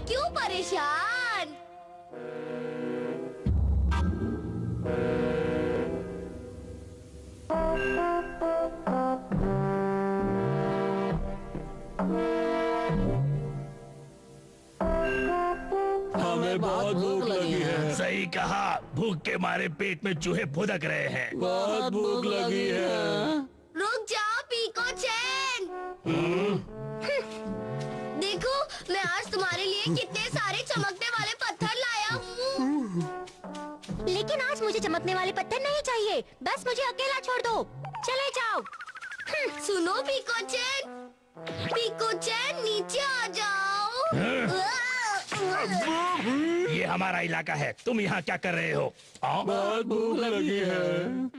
क्यों परेशान? हमें बहुत भूख लगी है। सही कहा, भूख के मारे पेट में चूहे फुदक रहे हैं। बहुत भूख लगी है। रुक जाओ पीको चैन। देखो मैं आज तुम्हारे लिए कितने सारे चमकने वाले पत्थर लाया हूँ। लेकिन आज मुझे चमकने वाले पत्थर नहीं चाहिए, बस मुझे अकेला छोड़ दो, चले जाओ। सुनो पीको चैन नीचे आ जाओ। ये हमारा इलाका है, तुम यहाँ क्या कर रहे हो? बहुत भूख लगी है।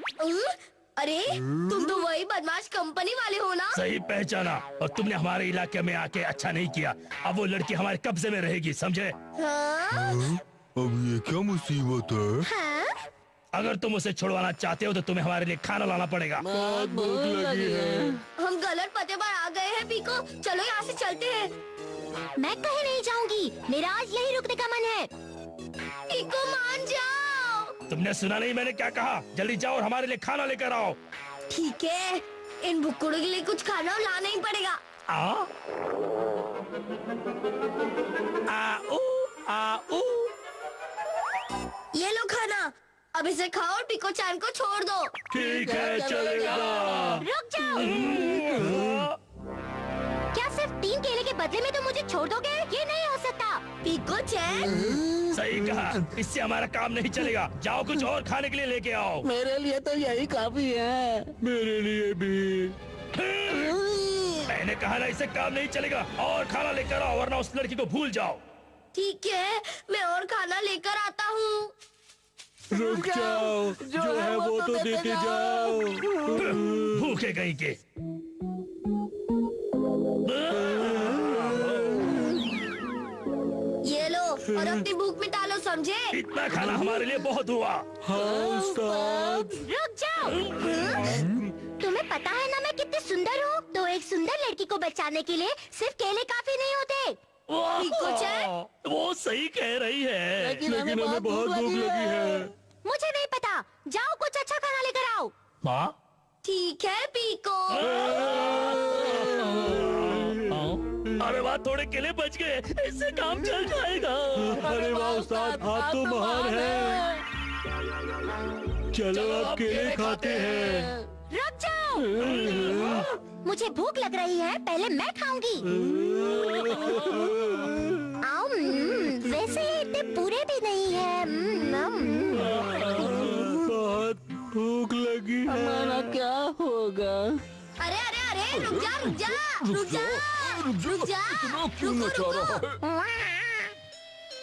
अरे तुम तो वही बदमाश कंपनी वाले हो ना? सही पहचाना, और तुमने हमारे इलाके में आके अच्छा नहीं किया। अब वो लड़की हमारे कब्जे में रहेगी, समझे? हाँ? अब ये क्या मुसीबत है? हाँ? अगर तुम उसे छुड़वाना चाहते हो तो तुम्हें हमारे लिए खाना लाना पड़ेगा। बहुत भूख लगी है। हम गलत पते पर आ गए हैं पीको, चलो यहाँ से चलते हैं। मैं कहीं नहीं जाऊंगी, मेरा आज यही रुकने का मन है। पीको मान जाओ। तुमने सुना नहीं मैंने क्या कहा? जल्दी जाओ और हमारे लिए खाना लेकर आओ। ठीक है, इन भुक्कड़ों के लिए कुछ खाना लाना ही पड़ेगा। आओ। ये लो खाना, अब इसे खाओ और पीको चैन को छोड़ दो। ठीक है, चलेगा। रुक जाओ। क्या सिर्फ 3 केले के बदले में तुम मुझे छोड़ दोगे? ये नहीं हो सकता। पीको चैन, सही कहा, इससे हमारा काम नहीं चलेगा। जाओ कुछ और खाने के लिए लेके आओ। मेरे लिए तो यही काफी है। मेरे लिए भी। मैंने कहा ना, इससे काम नहीं चलेगा। और खाना लेकर आओ, वरना उस लड़की को भूल जाओ। ठीक है, मैं और खाना लेकर आता हूँ। रुक जाओ, जो है वो तो देते जाओ। भूखे कहीं के। ये लो और अपनी भूख मिटा लो, समझे? इतना खाना हमारे लिए बहुत हुआ। हाँ उस्ताद। रुक जाओ। तुम्हें पता है ना मैं कितनी सुंदर हूँ? तो एक सुंदर लड़की को बचाने के लिए सिर्फ केले काफी नहीं होते। पीको चैन, वो सही कह रही है। लेकिन हमें बहुत भूख लगी है। मुझे नहीं पता, जाओ कुछ अच्छा खाना लेकर आओ। माँ? ठीक है पीको। अरे वाह, थोड़े केले बच गए, इससे काम चल जाएगा। अरे वाह उस्ताद, आप तो महान हैं। चलो अब केले खाते हैं। रुक जाओ। मुझे भूख लग रही है, पहले मैं खाऊंगी। वैसे ये इतने पूरे भी नहीं है। बहुत भूख लगी है। हमारा क्या होगा? अरे अरे अरे, रुक जा रुक जा रुक जा रुक जा, रुको।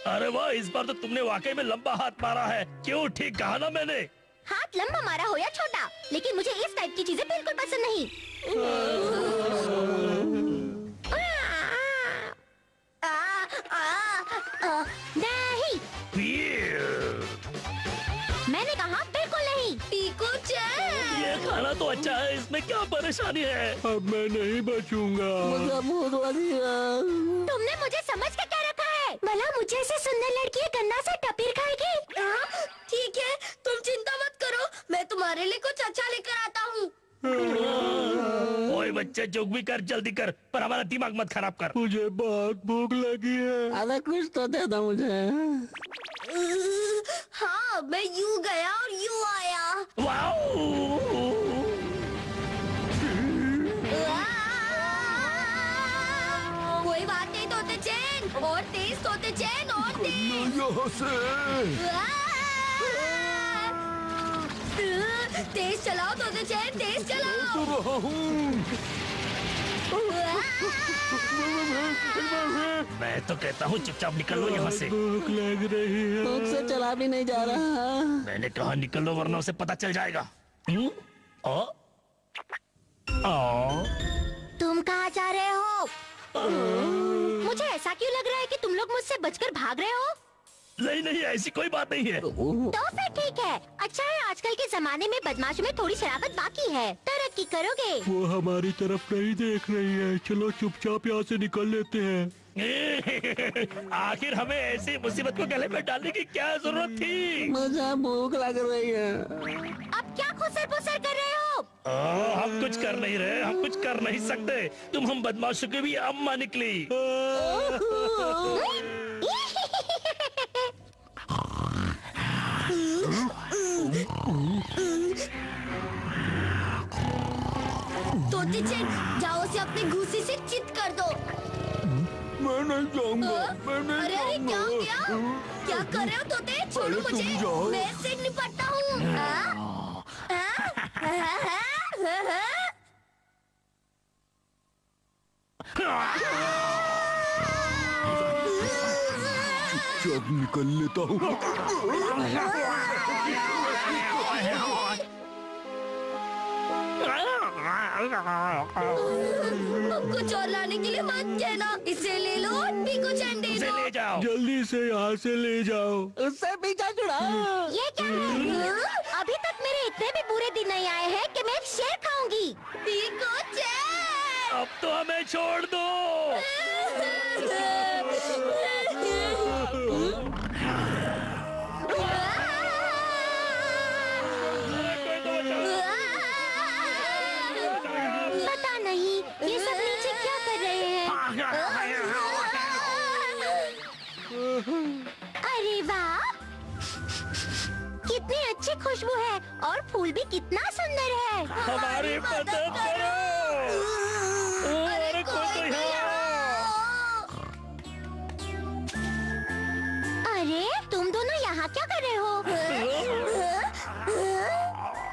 अरे वाह, इस बार तो तुमने वाकई में लंबा हाथ मारा है। क्यों, ठीक कहा ना मैंने? हाथ लंबा मारा हो या छोटा, लेकिन मुझे इस टाइप की चीजें बिल्कुल पसंद नहीं। नहीं, मैंने कहा बिल्कुल नहीं। पीको चैन, ये खाना तो अच्छा है, इसमें क्या परेशानी है? अब मैं नहीं बचूंगा। मुझे भूख लगी है। तुमने मुझे समझ के क्या रखा है? भला मुझे ऐसी सुंदर लड़की गन्ना से टपीर खाएगी? ठीक है, तुम चिंता मत करो, मैं तुम्हारे लिए कुछ अच्छा लेकर आता हूँ। ओए बच्चे, जो भी कर जल्दी कर, पर हमारा दिमाग मत खराब कर। मुझे बहुत भूख लगी है। अरे कुछ तो दे दो मुझे। हाँ, मैं यूं गया और यूं आया। कोई बात नहीं तोते चैन, और तेज तोते चैन, और तेज। यहाँ से। तेज चलाओ तोते चैन, तेज चलाओ। रहा हूँ। मैं तो कहता हूँ चुपचाप निकल लो यहाँ से। भूख लग रही है। भूख से चला भी नहीं जा रहा। मैंने कहा निकल लो, वरना उसे पता चल जाएगा। तुम कहाँ जा रहे हो? मुझे ऐसा क्यों लग रहा है कि तुम लोग मुझसे बचकर भाग रहे हो? नहीं नहीं, ऐसी कोई बात नहीं है। तो फिर ठीक है। अच्छा है, आजकल के जमाने में बदमाशों में थोड़ी शराफत बाकी है। तरक्की करोगे। वो हमारी तरफ नहीं देख रही है। चलो चुपचाप यहाँ से निकल लेते हैं। आखिर हमें ऐसी मुसीबत को गले में डालने की क्या जरूरत थी? मुझे भूख लग रही है। अब क्या खुसर पुसर कर रहे हो? हम कुछ कर नहीं रहे, हम कुछ कर नहीं सकते। तुम हम बदमाशों की भी अम्मा निकली। तोती चेन, जाओ उसे अपनी घुसी से चित कर दो। मैं नहीं जाऊंगा, मैं नहीं अरे अरे क्या जाऊंगा। क्या क्या कर रहे हो तोते? छोड़ो तुम मुझे, जाओ। मैं इससे निपटता हूँ। चुपचाप निकल लेता हूँ। कुछ और लाने के लिए मत कहना, इसे ले लो और भी कुछ अंडे उसे दो। ले जाओ। जल्दी से यहाँ से ले जाओ। उससे पीछा छुड़ाओ। ये क्या है? अभी तक मेरे इतने भी बुरे दिन नहीं आए हैं कि मैं एक शेर खाऊंगी। पीको चैन। अब तो हमें छोड़ दो। पता नहीं ये सब नीचे क्या कर रहे हैं। अरे वाह, कितनी अच्छी खुशबू है और फूल भी कितना सुंदर है। हमारी मदद करो। अरे कोई तो यहाँ। अरे तुम दोनों यहाँ क्या कर रहे हो?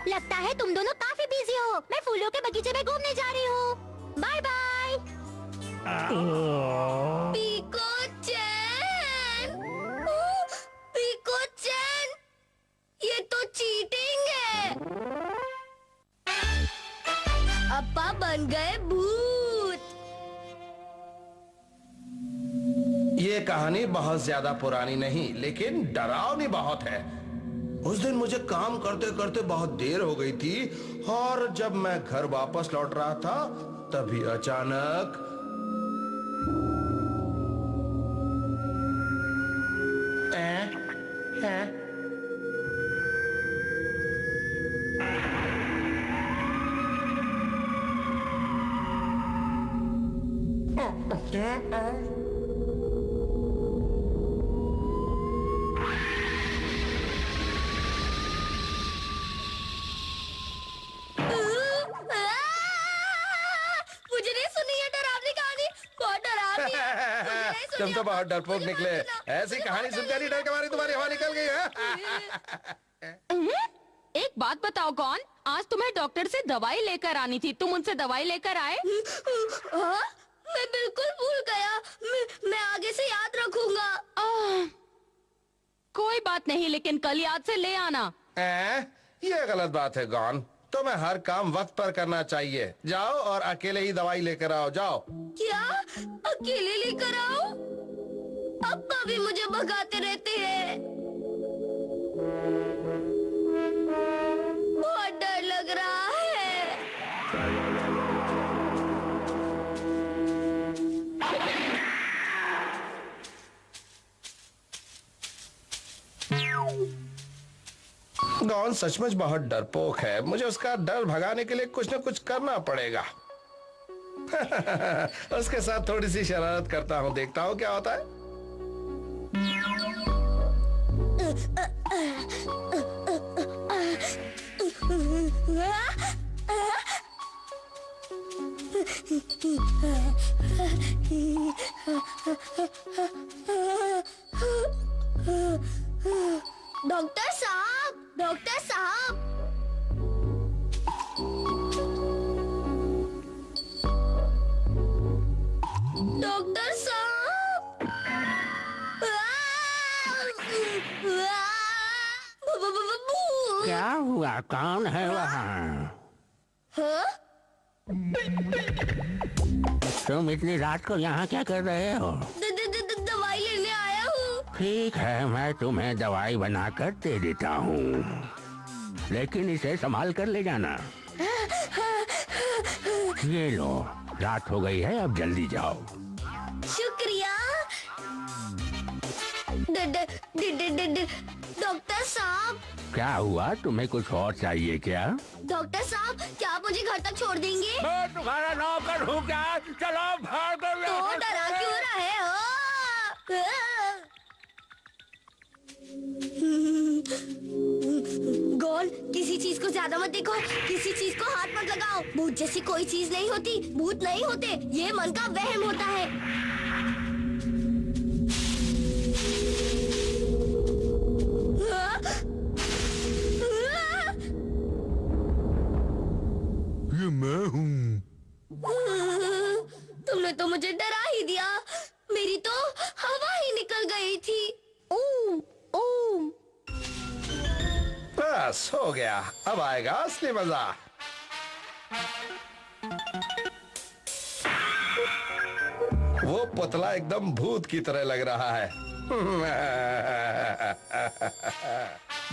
लगता है तुम दोनों काफी बिजी हो। मैं फूलों के बगीचे में घूमने जा रही हूँ। Bye bye. पीको चैन, पीको चैन, ये तो चीटिंग है। अप्पा बन गए भूत। ये कहानी बहुत ज्यादा पुरानी नहीं, लेकिन डरावनी बहुत है। उस दिन मुझे काम करते करते बहुत देर हो गई थी और जब मैं घर वापस लौट रहा था तभी अचानक मुझे नहीं सुनी ये डरावनी कहानी, बहुत डरावनी है। मुझे नहीं सुनी, तुम तो बहुत अप्पा, डरपोक मुझे निकले। मत सुनाओ। ऐसी कहानी सुनकर ही डर के मारी तुम्हारी हवा निकल गई है। एक बात बताओ कौन, आज तुम्हें डॉक्टर से दवाई लेकर आनी थी, तुम उनसे दवाई लेकर आए? हाँ? मैं बिल्कुल भूल गया। मैं आगे से याद रखूंगा। कोई बात नहीं, लेकिन कल याद से ले आना। ये गलत बात है गॉन। तुम्हें हर काम वक्त पर करना चाहिए। जाओ और अकेले ही दवाई लेकर आओ, जाओ। क्या अकेले लेकर आओ? अप्पा भी मुझे भगाते रहते हैं। बहुत डर लग रहा है। गॉन सचमुच बहुत डरपोक है। मुझे उसका डर भगाने के लिए कुछ न कुछ करना पड़ेगा। उसके साथ थोड़ी सी शरारत करता हूँ, देखता हूँ क्या होता है। डॉक्टर साहब, डॉक्टर साहब। डॉक्टर साहब। क्या हुआ? कौन है वहाँ? हाँ? तुम इतनी रात को यहाँ क्या कर रहे हो? दवाई लेने आया हूँ। ठीक है, मैं तुम्हें दवाई बनाकर दे देता हूँ, लेकिन इसे संभाल कर ले जाना। ये लो, रात हो गई है, अब जल्दी जाओ। शुक्रिया। डॉक्टर साहब, क्या हुआ, तुम्हें कुछ और चाहिए क्या? डॉक्टर साहब, क्या आप मुझे घर तक छोड़ देंगे? मैं तुम्हारा नौकर हूँ क्या? चलो भाग तो डरा क्यों रहे हो? गॉन, किसी चीज को ज्यादा मत देखो, किसी चीज को हाथ मत लगाओ। भूत जैसी कोई चीज नहीं होती, भूत नहीं होते, ये मन का वहम होता है। ये मैं हूँ। तुमने तो मुझे डरा ही दिया, मेरी तो हवा ही निकल गई थी। ओम ओम। बस हो गया, अब आएगा असली मजा। वो पुतला एकदम भूत की तरह लग रहा है।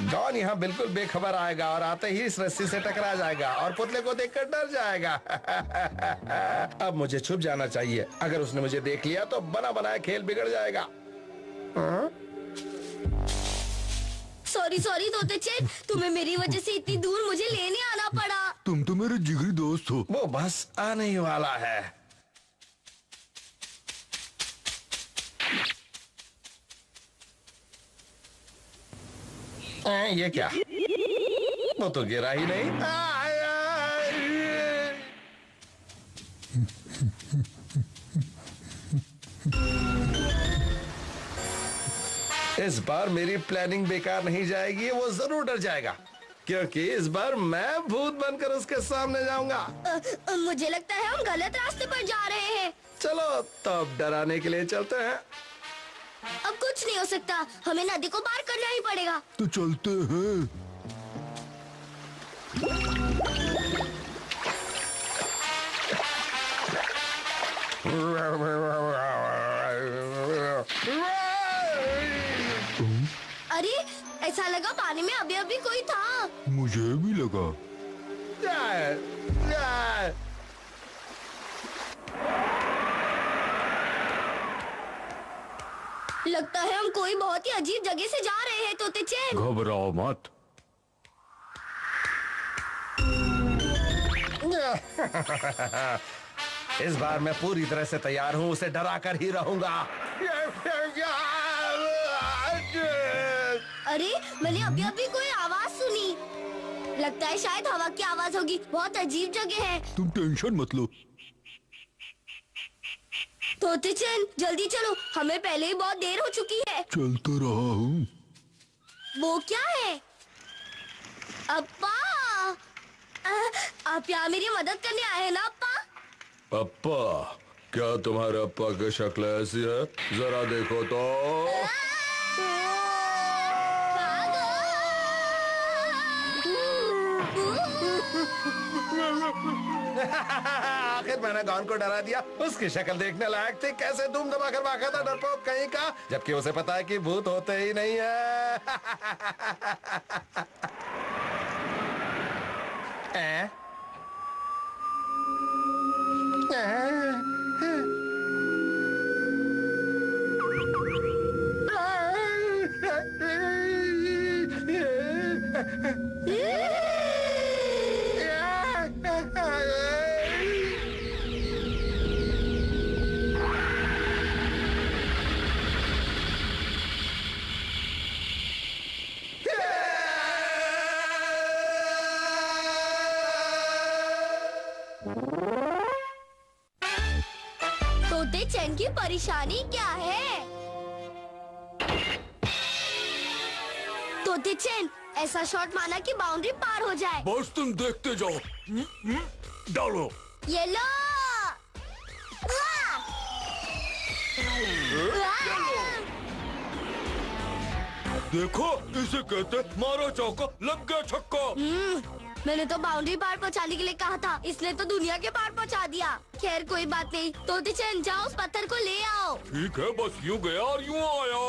डॉन यहाँ बिल्कुल बेखबर आएगा और आते ही इस रस्सी से टकरा जाएगा और पुतले को देखकर डर जाएगा। अब मुझे छुप जाना चाहिए, अगर उसने मुझे देख लिया तो बना बनाया खेल बिगड़ जाएगा। सॉरी सॉरी तोते चैन, तुम्हें मेरी वजह से इतनी दूर मुझे लेने आना पड़ा। तुम तो मेरे जिगरी दोस्त हो। वो बस आने ही वाला है। ये क्या? वो तो गिरा ही नहीं। इस बार मेरी प्लानिंग बेकार नहीं जाएगी, वो जरूर डर जाएगा, क्योंकि इस बार मैं भूत बनकर उसके सामने जाऊंगा। मुझे लगता है हम गलत रास्ते पर जा रहे हैं। चलो तो अब डराने के लिए चलते हैं। अब कुछ नहीं हो सकता, हमें नदी को पार करना ही पड़ेगा। तो चलते हैं। अरे, ऐसा लगा पानी में अभी अभी कोई था। मुझे भी लगा। लगता है हम कोई बहुत ही अजीब जगह से जा रहे हैं तोते चैन। घबराओ मत। इस बार मैं पूरी तरह से तैयार हूँ, उसे डरा कर ही रहूंगा। अरे, मैंने अभी अभी कोई आवाज सुनी, लगता है शायद हवा की आवाज होगी। बहुत अजीब जगह है। तुम टेंशन मत लो। तोते चैन, जल्दी चलो, हमें पहले ही बहुत देर हो चुकी है। चलता रहा हूँ। वो क्या है? अप्पा, आप यहाँ मेरी मदद करने आए हैं ना अप्पा? अप्पा, क्या तुम्हारे अप्पा की शक्ल ऐसी है? जरा देखो तो। आखिर मैंने गॉन को डरा दिया। उसकी शक्ल देखने लायक थी, कैसे धूम दबाकर भागा था डरपोक कहीं का, जबकि उसे पता है कि भूत होते ही नहीं है। तोते चैन की परेशानी क्या है? तोते चैन, ऐसा शॉट माना कि बाउंड्री पार हो जाए। बस तुम देखते जाओ। डालो। ये लो। देखो, इसे कहते मारो चौका, लग गया छक्का। मैंने तो बाउंड्री पार पहुंचाने के लिए कहा था, इसने तो दुनिया के पार पहुंचा दिया। खैर कोई बात नहीं, तोते चैन जाओ उस पत्थर को ले आओ। ठीक है, बस यूं गया और यूं आया।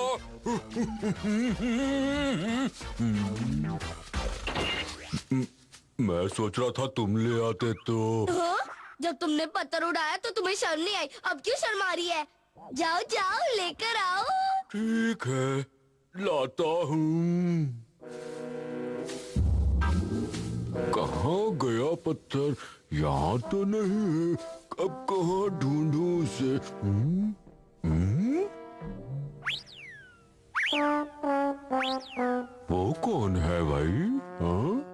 मैं सोच रहा था तुम ले आते तो। हाँ? जब तुमने पत्थर उड़ाया तो तुम्हें शर्म नहीं आई, अब क्यों शर्म आ रही है? जाओ जाओ लेकर आओ। ठीक है। लाता हूँ। कहाँ गया पत्थर? यहाँ तो नहीं है। अब कहाँ ढूंढूं उसे? वो कौन है भाई? हाँ?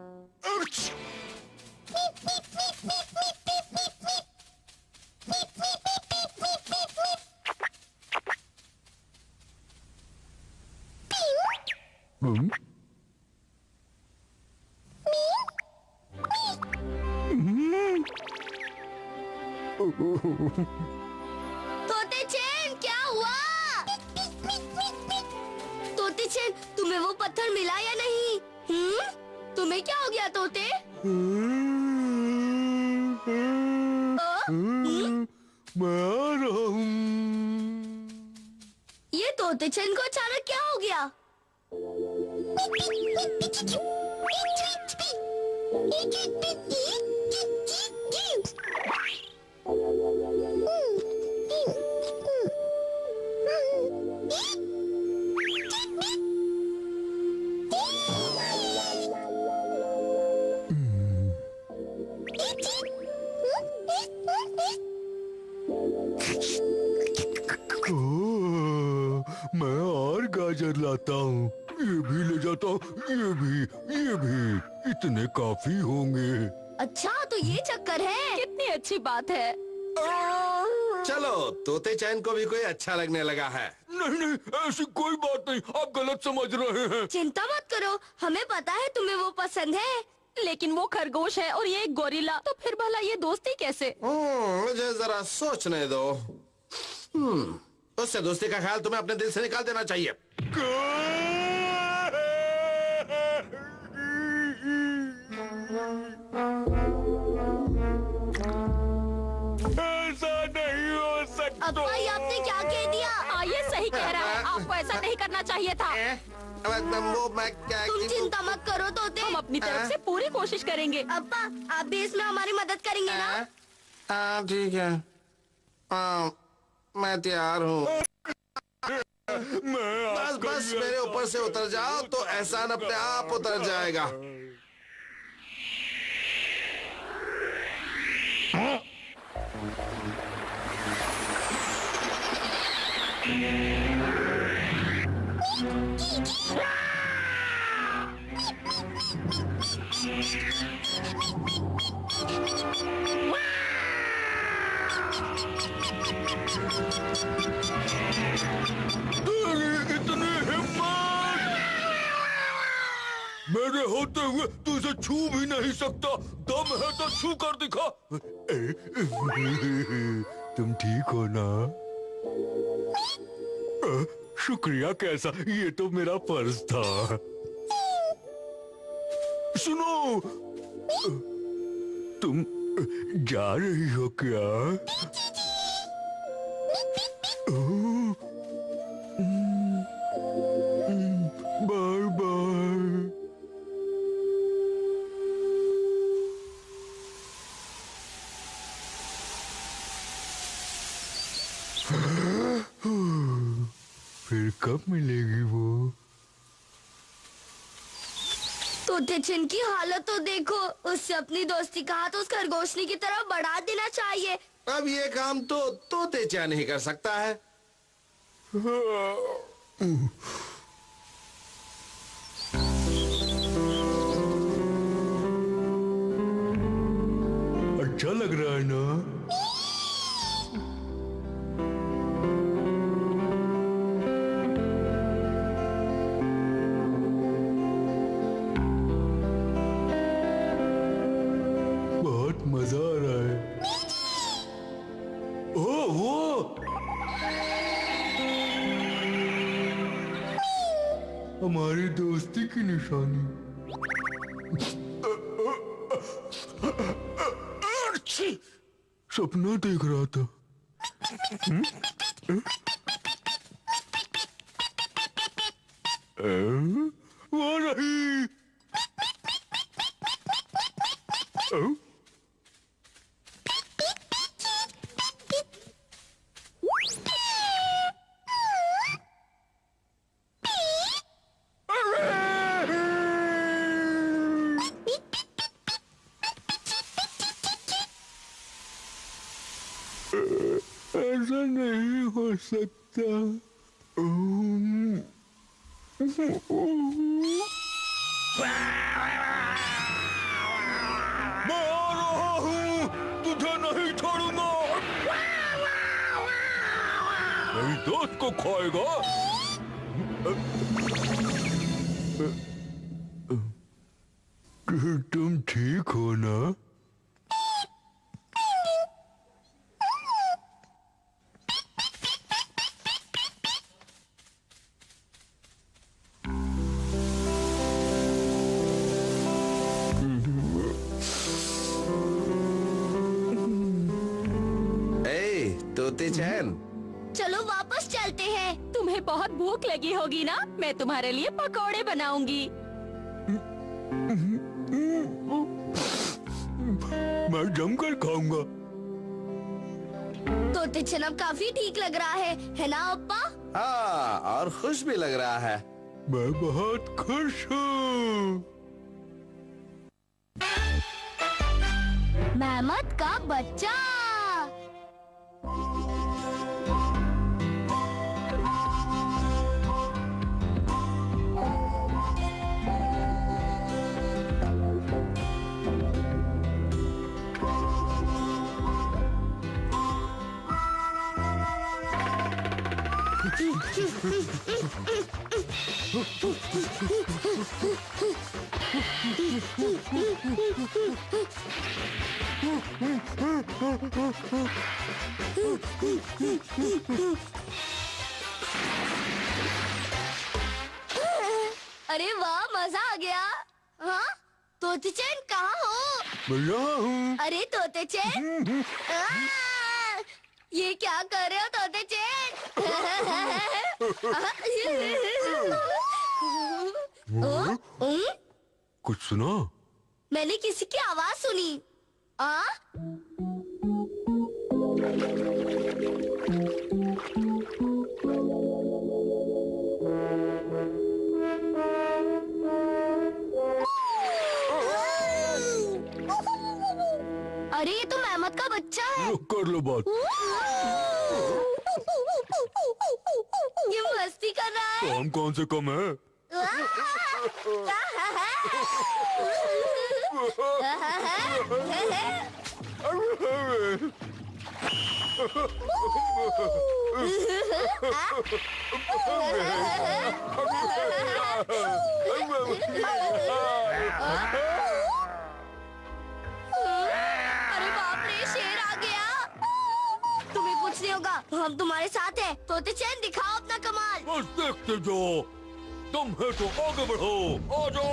तोते चैन, क्या हुआ? तोते चैन, तुम्हें वो पत्थर मिला या नहीं? तुम्हें क्या हो गया तोते? मैं आ रहा हूँ। ये तोते चैन को अचानक क्या हो गया? मैं और गाजर लाता हूँ। ये भी ले जाता हूँ। ये भी इतने काफी होंगे। अच्छा, तो ये चक्कर है। कितनी अच्छी बात है। चलो, तोते चैन को भी कोई अच्छा लगने लगा है। नहीं, ऐसी कोई बात नहीं। आप गलत समझ रहे हैं। चिंता मत करो, हमें पता है तुम्हें वो पसंद है। लेकिन वो खरगोश है और ये एक गोरिल्ला, तो फिर भला ये दोस्ती कैसे? मुझे जरा सोचने दो। उससे दोस्ती का ख्याल तुम्हें अपने दिल से निकाल देना चाहिए। ऐसा नहीं हो सकता। अब्बा, ये आपने क्या कह दिया? हाँ, ये सही कह रहा है। आपको ऐसा नहीं करना चाहिए था। वो मैं क्या तुम चिंता मत करो तोते। हम अपनी तरफ से पूरी कोशिश करेंगे। अब्बा, आप भी इसमें हमारी मदद करेंगे ना? हाँ, ठीक है। मैं तैयार हूँ। बस मेरे ऊपर से उतर जाओ तो एहसान अपने आप उतर जाएगा। इतनी हिम्मत! मेरे होते हुए तू इसे छू भी नहीं सकता। दम है तो छू कर दिखा। तुम ठीक हो ना? शुक्रिया। कैसा? ये तो मेरा फर्ज था। सुनो, तुम जा रही हो क्या? Bye bye. फिर कब मिलेगी वो? तोते चैन की हालत तो देखो। उससे अपनी दोस्ती का हाथ उस खरगोशनी की तरफ बढ़ा देना चाहिए। अब ये काम तो तोते चैन ही कर सकता है। अच्छा लग रहा है ना? बहुत मजा आ रहा है। ओह, वो हमारी दोस्ती की निशानी। सपना देख रहा था। वो रही। ऐसा नहीं हो सकता। मैं आ रहा हूँ, तुझे नहीं छोड़ूंगा। मेरी दोस्त को खाएगा। तुम ठीक हो ना? तोते चैन, चलो वापस चलते हैं। तुम्हें बहुत भूख लगी होगी ना? मैं तुम्हारे लिए पकोड़े बनाऊंगी। मैं जमकर खाऊंगा। तोते चैन अब काफी ठीक लग रहा है ना अप्पा? हाँ, और खुश भी लग रहा है। मैं बहुत खुश हूँ। मेहमत का बच्चा। अरे वाह, मजा आ गया। हाँ, तोते चैन कहाँ हो? मैं यहाँ हूँ। अरे तोते चैन, ये क्या कर रहे हो तोते चैन? कुछ सुना? मैंने किसी की आवाज सुनी। अरे ये तो मेहमत का बच्चा है। कर लो बात। ये मस्ती कर रहा है। काम कौन से कम है? अरे बाप रे, शेर आ गया। तुम्हें कुछ नहीं होगा, हम तुम्हारे साथ हैं। तोते चैन दिखाओ अपना कमाल। बस देखते जाओ, तुम है तो आगे बढ़ो। आ जाओ,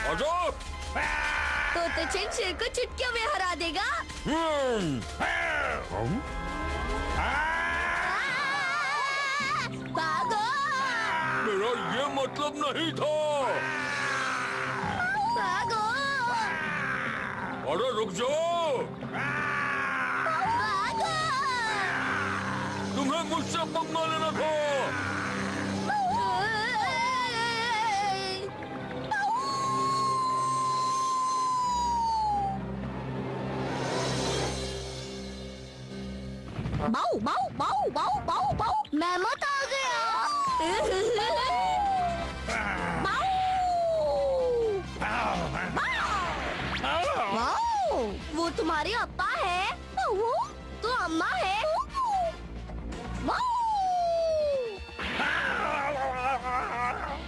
आ जाओ। तोते चैन शेर को चुटकियों में हरा देगा। भागो। मेरा ये मतलब नहीं था। भागो। अरे रुक जाओ, भागो। तुम्हें मुझसे पंगा लेना था। बाऊ बाऊ बाऊ बाऊ बाऊ बाऊ। मेहमत आ गया। वो तुम्हारे अप्पा है? वो तो अम्मा है।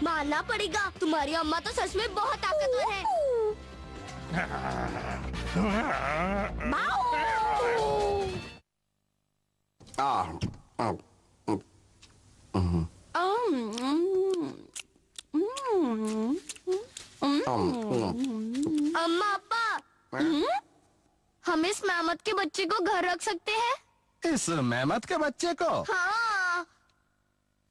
मानना पड़ेगा, तुम्हारी अम्मा तो सच में बहुत ताकतवर है। अम्मा अप्पा, हम इस मेहमत के बच्चे को घर रख सकते हैं? इस मेहमत के बच्चे को? हाँ।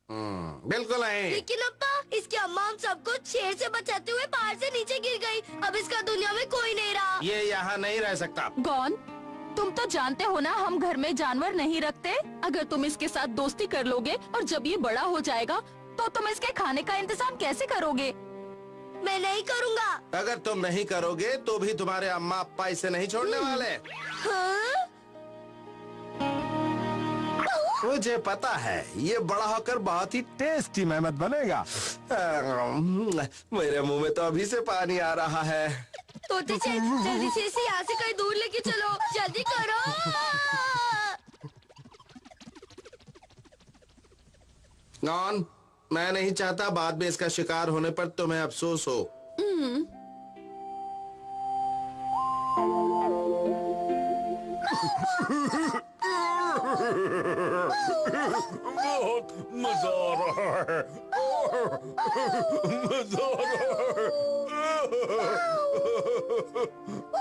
बिल्कुल नहीं। लेकिन अप्पा, इसकी अम्मा हम सबको शेर से बचाते हुए पहाड़ से नीचे गिर गई। अब इसका दुनिया में कोई नहीं रहा। ये यहाँ नहीं रह सकता। गौन, तुम तो जानते हो ना हम घर में जानवर नहीं रखते। अगर तुम इसके साथ दोस्ती कर लोगे और जब ये बड़ा हो जाएगा तो तुम इसके खाने का इंतजाम कैसे करोगे? मैं नहीं करूँगा। अगर तुम नहीं करोगे तो भी तुम्हारे अम्मा अप्पा इसे नहीं छोड़ने वाले। हाँ? मुझे पता है ये बड़ा होकर बहुत ही टेस्टी मेहनत बनेगा। मेरे मुंह में तो अभी से पानी आ रहा है। तोते चैन, जल्दी से इसे यहाँ से कहीं दूर लेके चलो, जल्दी करो। नॉन, मैं नहीं चाहता बाद में इसका शिकार होने पर तुम्हें अफसोस हो। बहुत मजा आ रहा है। मजा आ रहा है।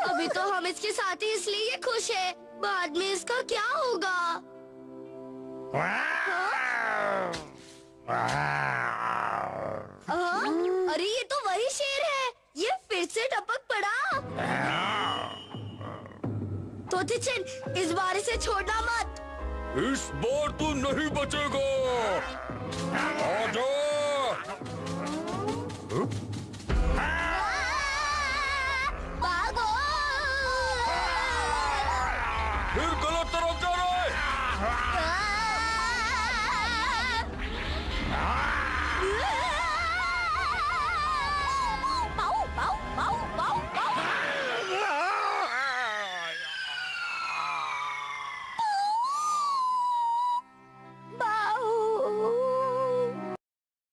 अभी तो हम इसके साथ ही इसलिए खुश है, बाद में इसका क्या होगा? हाँ? अरे ये तो वही शेर है, ये फिर से टपक पड़ा। तोते चैन, इस बार इसे छोड़ना मत। इस बार तू नहीं बचेगा। आजा। भागो! फिर गलत तरफ जा रहा है।